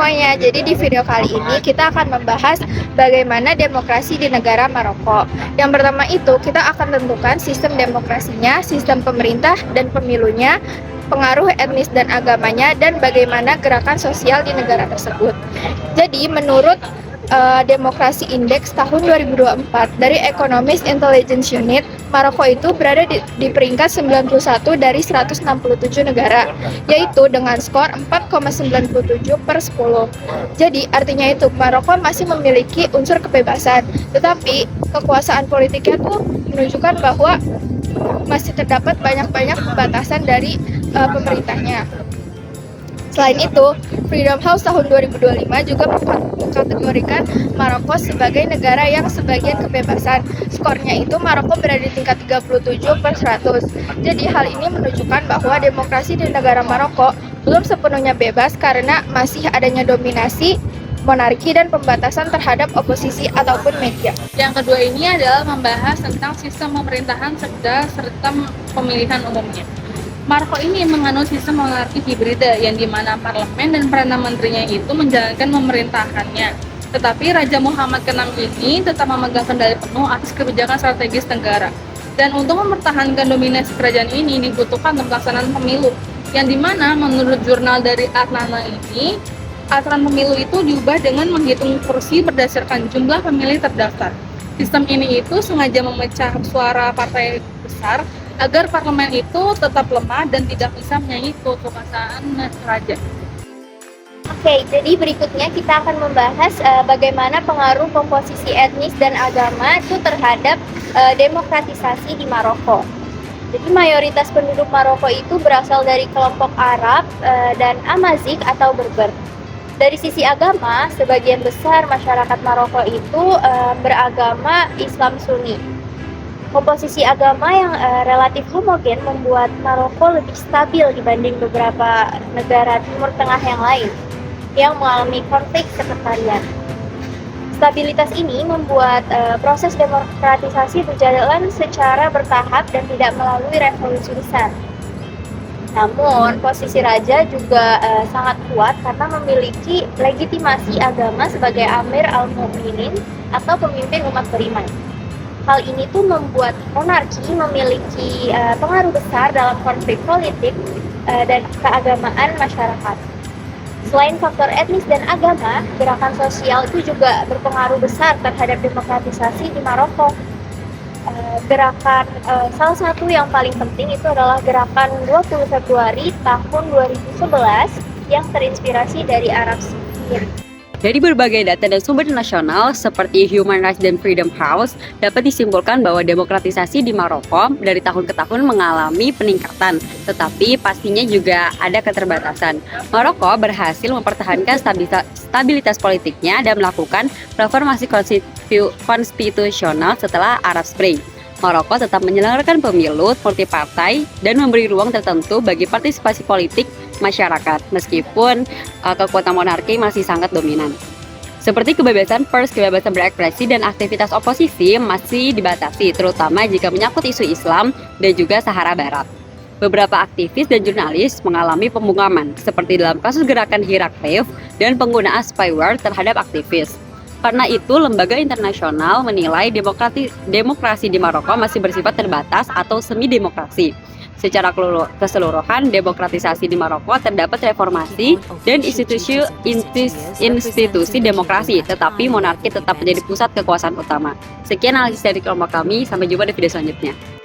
semuanya, jadi di video kali ini kita akan membahas bagaimana demokrasi di negara Maroko. Yang pertama itu kita akan tentukan sistem demokrasinya, sistem pemerintah dan pemilunya, pengaruh etnis dan agamanya, dan bagaimana gerakan sosial di negara tersebut. Jadi menurut Demokrasi Index tahun 2024 dari Economist Intelligence Unit, Maroko itu berada di peringkat 91 dari 167 negara, yaitu dengan skor 4,97 per 10. Jadi artinya itu Maroko masih memiliki unsur kebebasan, tetapi kekuasaan politiknya tuh menunjukkan bahwa masih terdapat banyak-banyak pembatasan dari pemerintahnya. Selain itu, Freedom House tahun 2025 juga mengkategorikan Maroko sebagai negara yang sebagian kebebasan. Skornya itu Maroko berada di tingkat 37 per 100. Jadi hal ini menunjukkan bahwa demokrasi di negara Maroko belum sepenuhnya bebas karena masih adanya dominasi monarki dan pembatasan terhadap oposisi ataupun media. Yang kedua ini adalah membahas tentang sistem pemerintahan serta pemilihan umumnya. Maroko ini menganut sistem monarki hibrida yang dimana parlemen dan perdana menterinya itu menjalankan pemerintahannya. Tetapi Raja Muhammad ke-6 ini tetap memegang kendali penuh atas kebijakan strategis negara. Dan untuk mempertahankan dominasi kerajaan ini dibutuhkan pelaksanaan pemilu, yang dimana menurut jurnal dari Atnana ini, aturan pemilu itu diubah dengan menghitung kursi berdasarkan jumlah pemilih terdaftar. Sistem ini itu sengaja memecah suara partai besar agar parlemen itu tetap lemah dan tidak bisa menyaingi kekuasaan raja. Oke, jadi berikutnya kita akan membahas bagaimana pengaruh komposisi etnis dan agama itu terhadap demokratisasi di Maroko. Jadi mayoritas penduduk Maroko itu berasal dari kelompok Arab dan Amazigh atau Berber. Dari sisi agama, sebagian besar masyarakat Maroko itu beragama Islam Sunni. Komposisi agama yang relatif homogen membuat Maroko lebih stabil dibanding beberapa negara Timur Tengah yang lain yang mengalami konflik sekretariat. Stabilitas ini membuat proses demokratisasi berjalan secara bertahap dan tidak melalui revolusi besar. Namun, posisi raja juga sangat kuat karena memiliki legitimasi agama sebagai Amir al-Mu'minin atau pemimpin umat beriman. Hal ini tuh membuat monarki memiliki pengaruh besar dalam konflik politik dan keagamaan masyarakat. Selain faktor etnis dan agama, gerakan sosial itu juga berpengaruh besar terhadap demokratisasi di Maroko. Salah satu yang paling penting itu adalah gerakan 20 Februari tahun 2011 yang terinspirasi dari Arab Spring. Dari berbagai data dan sumber nasional seperti Human Rights dan Freedom House, dapat disimpulkan bahwa demokratisasi di Maroko dari tahun ke tahun mengalami peningkatan, tetapi pastinya juga ada keterbatasan. Maroko berhasil mempertahankan stabilitas politiknya dan melakukan reformasi konstitusional setelah Arab Spring. Maroko tetap menyelenggarakan pemilu multipartai dan memberi ruang tertentu bagi partisipasi politik masyarakat, meskipun kekuatan monarki masih sangat dominan. Seperti kebebasan pers, kebebasan berekspresi, dan aktivitas oposisi masih dibatasi, terutama jika menyangkut isu Islam dan juga Sahara Barat. Beberapa aktivis dan jurnalis mengalami pembungkaman, seperti dalam kasus gerakan Heraklion dan penggunaan spyware terhadap aktivis. Karena itu, lembaga internasional menilai demokrasi di Maroko masih bersifat terbatas atau semi-demokrasi. Secara keseluruhan, demokratisasi di Maroko terdapat reformasi dan institusi demokrasi, tetapi monarki tetap menjadi pusat kekuasaan utama. Sekian analisis dari kelompok kami, sampai jumpa di video selanjutnya.